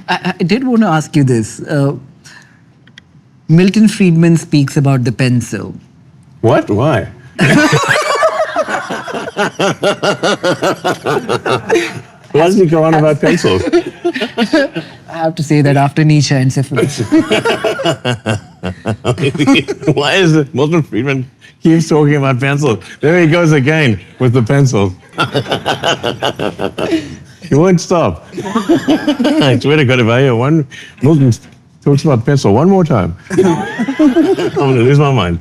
I did want to ask you this. Milton Friedman speaks about the pencil. What? Why? Why does he go on about pencils? I have to say that after Nietzsche and syphilis. Why is it Milton Friedman keeps talking about pencils? There he goes again with the pencils. He won't stop. I swear to God, if I hear Milton talks about pencil one more time, I'm going to lose my mind.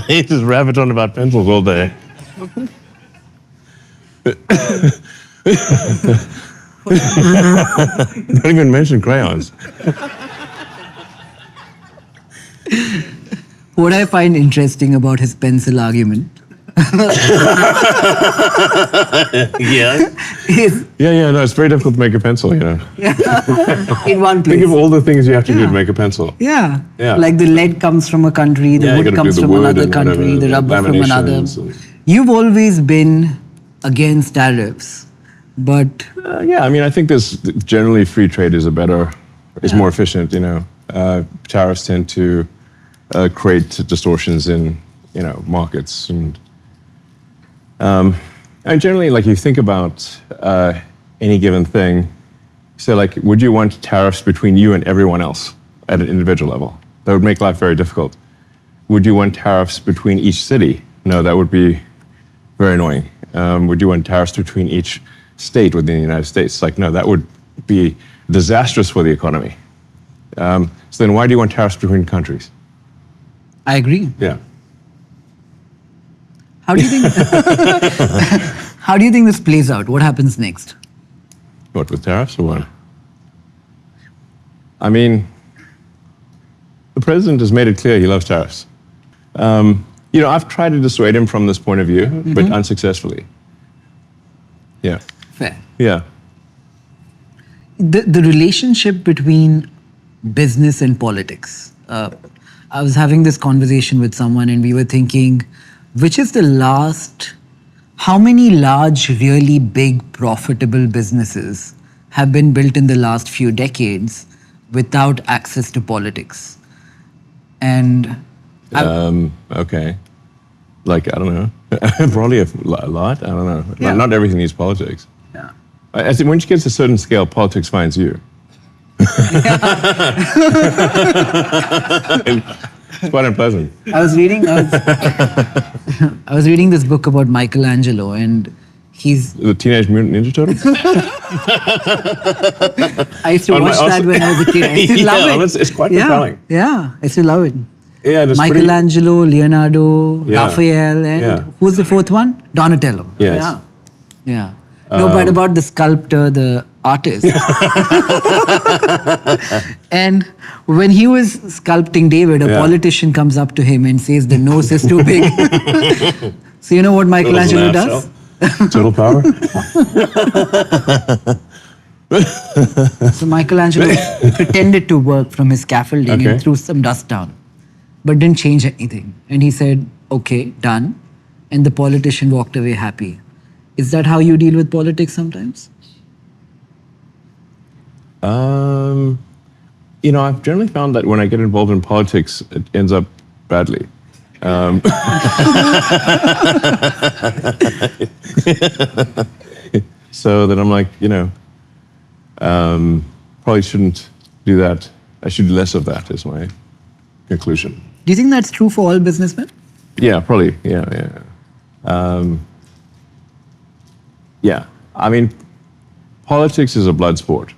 He just rabbits on about pencils all day. Don't even mention crayons. What I find interesting about his pencil argument Yeah. is No, it's very difficult to make a pencil, in one place. Think of all the things you have to do to make a pencil. Yeah. Yeah. Like the lead comes from a country, the Yeah, you wood gotta comes do the from wood another and country, whatever, the rubber from another. laminations and- You've always been against tariffs, but I mean, I think generally free trade is more efficient, Tariffs tend to create distortions in, markets. And generally, like, you think about any given thing, so, like, would you want tariffs between you and everyone else at an individual level? That would make life very difficult. Would you want tariffs between each city? No, that would be very annoying. Would you want tariffs between each state within the United States? Like, no, that would be disastrous for the economy. So then why do you want tariffs between countries? I agree. Yeah. How do you think? How do you think this plays out? What happens next? What, with tariffs or what? I mean, the president has made it clear he loves tariffs. I've tried to dissuade him from this point of view, but unsuccessfully. Yeah. Fair. Yeah. The relationship between business and politics. I was having this conversation with someone and we were thinking, how many large, really big, profitable businesses have been built in the last few decades without access to politics? And Okay. Like, I don't know. Probably a lot. I don't know. Yeah. Not everything needs politics. yeah. I think when you get to a certain scale, politics finds you. It's quite unpleasant. I was reading this book about Michelangelo, and he's. The Teenage Mutant Ninja Turtles? I used to watch that when I was a kid. I still love it. It's quite compelling. Yeah, I still love it. Yeah, it's Michelangelo, Leonardo, Yeah. Raphael, and Yeah. who's the fourth one? Donatello. Yes. Yeah. No, but about the sculptor, the artist. And when he was sculpting David, a politician comes up to him and says the nose is too big. So you know what Michelangelo does? Total power? So Michelangelo pretended to work from his scaffolding Okay. and threw some dust down, but didn't change anything. And he said, okay, done. And the politician walked away happy. Is that how you deal with politics sometimes? I've generally found that when I get involved in politics, it ends up badly. So that I'm like, probably shouldn't do that. I should do less of that, is my conclusion. Do you think that's true for all businessmen? Yeah, probably. Yeah. Yeah. I mean, politics is a blood sport,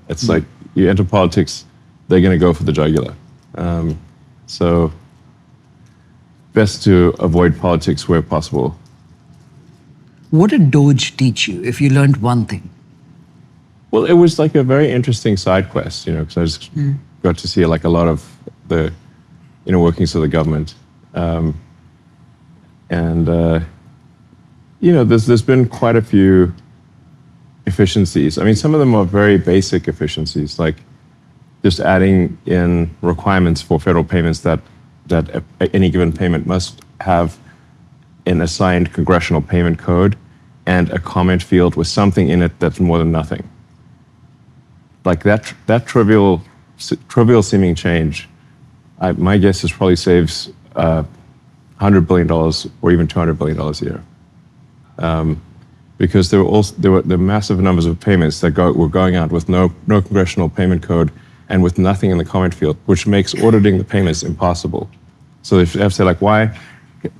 It's like you enter politics, they're going to go for the jugular. So best to avoid politics where possible. What did Doge teach you if you learned one thing? Well, it was like a very interesting side quest, because I just got to see like a lot of the, workings of the government. There's been quite a few efficiencies. I mean, some of them are very basic efficiencies, like just adding in requirements for federal payments that any given payment must have an assigned congressional payment code and a comment field with something in it that's more than nothing. Like that trivial seeming change, my guess is probably saves $100 billion or even $200 billion a year. Because there were massive numbers of payments that were going out with no congressional payment code and with nothing in the comment field, which makes auditing the payments impossible. So they have to say, like, why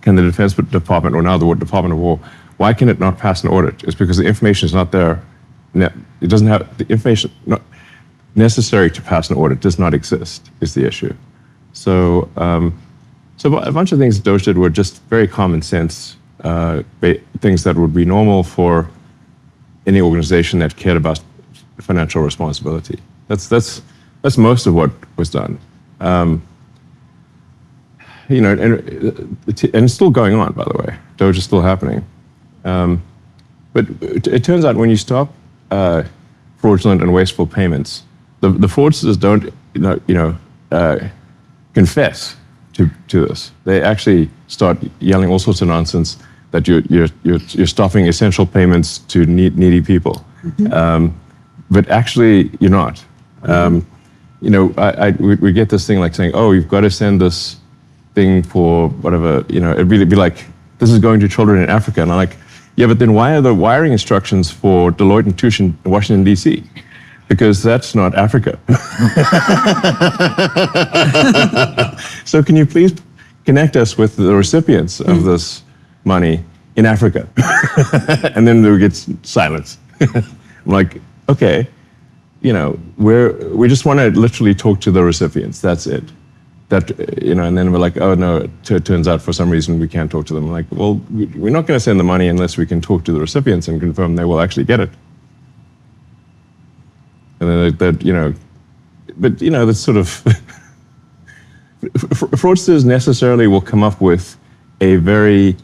can the Defense Department, or now the Department of War, why can it not pass an audit? It's because the information is not there. It doesn't have the information necessary to pass an audit does not exist, is the issue. So, so a bunch of things Doge did were just very common sense things that would be normal for any organization that cared about financial responsibility. That's most of what was done. You know, and it's still going on, by the way. Doge is still happening. But it turns out when you stop fraudulent and wasteful payments, the fraudsters don't, confess to this. They actually start yelling all sorts of nonsense that you're stopping essential payments to needy people. Mm-hmm. But actually, you're not. We get this thing like saying, oh, you've got to send this thing for whatever, it'd be like, this is going to children in Africa. And I'm like, yeah, but then why are the wiring instructions for Deloitte and Touche in Washington, D.C.? Because that's not Africa. So can you please connect us with the recipients of this money in Africa? And then there gets silence. I'm like, okay, we just want to literally talk to the recipients. That's it. And then we're like, oh no, it turns out for some reason we can't talk to them. I'm like, well, we're not going to send the money unless we can talk to the recipients and confirm they will actually get it. And then that's sort of fraudsters necessarily will come up with a very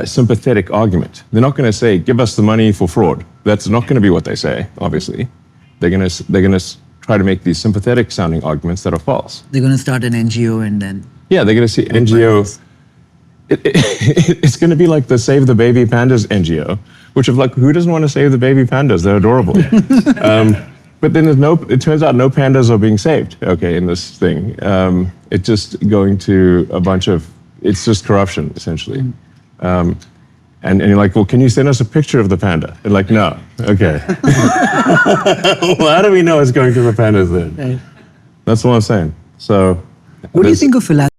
sympathetic argument. They're not going to say, give us the money for fraud. That's not going to be what they say, obviously. They're going to try to make these sympathetic sounding arguments that are false. They're going to start an NGO and then... Yeah, they're going to see NGO... It's going to be like the Save the Baby Pandas NGO, which is like, who doesn't want to save the baby pandas? They're adorable. But then it turns out no pandas are being saved, okay, in this thing. It's just going to a bunch of... It's just corruption, essentially. And you're like, well, can you send us a picture of the panda? And like, no. Okay. Well, how do we know it's going to the pandas then? Right. That's what I'm saying. So, what do you think of philanthropy?